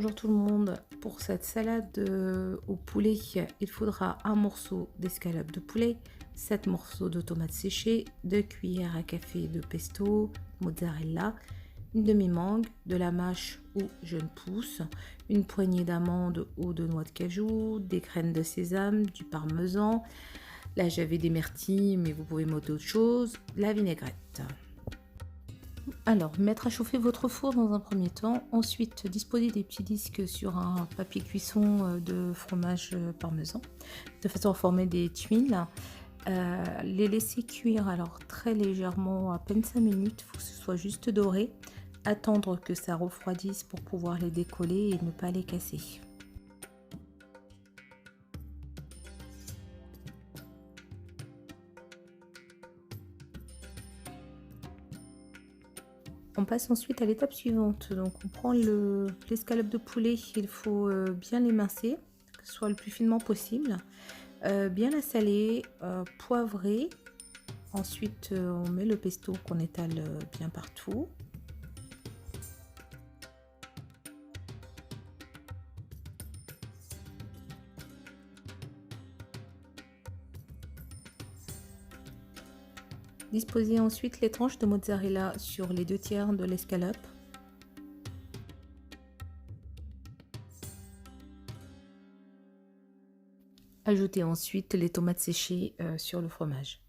Bonjour tout le monde, pour cette salade au poulet, il faudra un morceau d'escalope de poulet, 7 morceaux de tomates séchées, 2 cuillères à café de pesto, mozzarella, une demi-mangue, de la mâche ou jeune pousse, une poignée d'amandes ou de noix de cajou, des graines de sésame, du parmesan. Là j'avais des myrtilles mais vous pouvez mettre d'autres choses, la vinaigrette. Alors, mettre à chauffer votre four dans un premier temps. Ensuite, disposer des petits disques sur un papier cuisson de fromage parmesan, de façon à former des tuiles. Les laisser cuire alors très légèrement, à peine 5 minutes. Il faut que ce soit juste doré. Attendre que ça refroidisse pour pouvoir les décoller et ne pas les casser. On passe ensuite à l'étape suivante. Donc on prend l'escalope de poulet, il faut bien l'émincer, que ce soit le plus finement possible, bien la saler, poivrer. Ensuite on met le pesto qu'on étale bien partout. Disposez ensuite les tranches de mozzarella sur les 2/3 de l'escalope. Ajoutez ensuite les tomates séchées sur le fromage.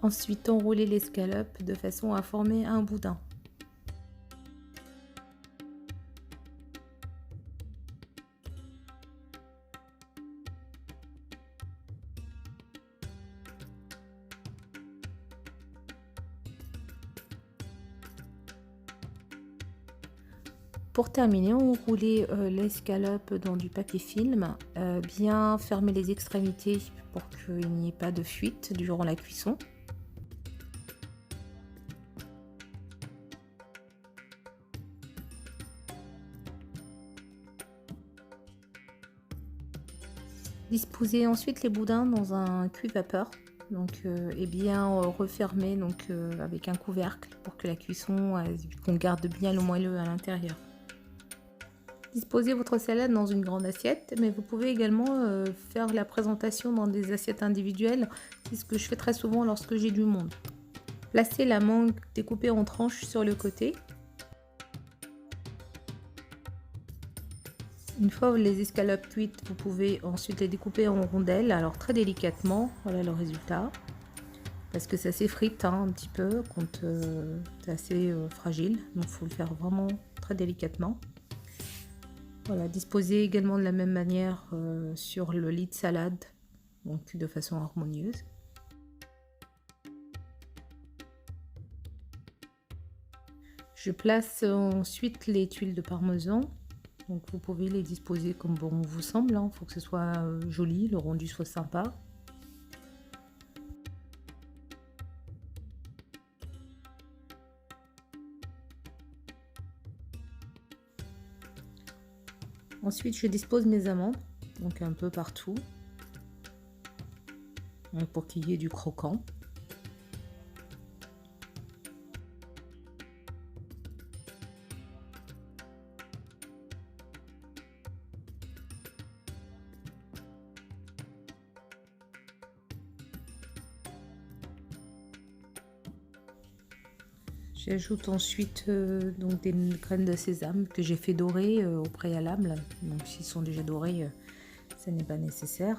Ensuite, enroulez l'escalope de façon à former un boudin. Pour terminer, enroulez l'escalope dans du papier film, bien fermez les extrémités pour qu'il n'y ait pas de fuite durant la cuisson. Disposez ensuite les boudins dans un cuve-vapeur, et bien refermer avec un couvercle pour que la cuisson, qu'on garde bien le moelleux à l'intérieur. Disposez votre salade dans une grande assiette, mais vous pouvez également faire la présentation dans des assiettes individuelles. C'est ce que je fais très souvent lorsque j'ai du monde. Placez la mangue découpée en tranches sur le côté. Une fois les escalopes cuites, vous pouvez ensuite les découper en rondelles, alors très délicatement. Voilà le résultat. Parce que ça s'effrite un petit peu quand c'est assez fragile, donc il faut le faire vraiment très délicatement. Voilà, disposez également de la même manière sur le lit de salade, donc de façon harmonieuse. Je place ensuite les tuiles de parmesan, donc vous pouvez les disposer comme bon vous semble, il faut que ce soit joli, le rendu soit sympa. Ensuite, je dispose mes amandes, donc un peu partout, pour qu'il y ait du croquant. J'ajoute ensuite donc des graines de sésame que j'ai fait dorer au préalable. Donc s'ils sont déjà dorés, ça n'est pas nécessaire.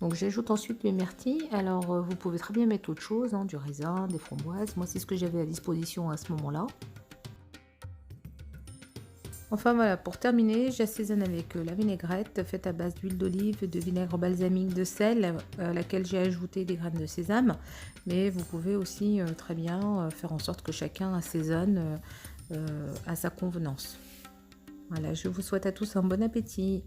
Donc j'ajoute ensuite mes myrtilles. Alors vous pouvez très bien mettre autre chose, du raisin, des framboises. Moi c'est ce que j'avais à disposition à ce moment-là. Enfin voilà, pour terminer, j'assaisonne avec la vinaigrette faite à base d'huile d'olive, de vinaigre balsamique, de sel, à laquelle j'ai ajouté des graines de sésame. Mais vous pouvez aussi très bien faire en sorte que chacun assaisonne à sa convenance. Voilà, je vous souhaite à tous un bon appétit.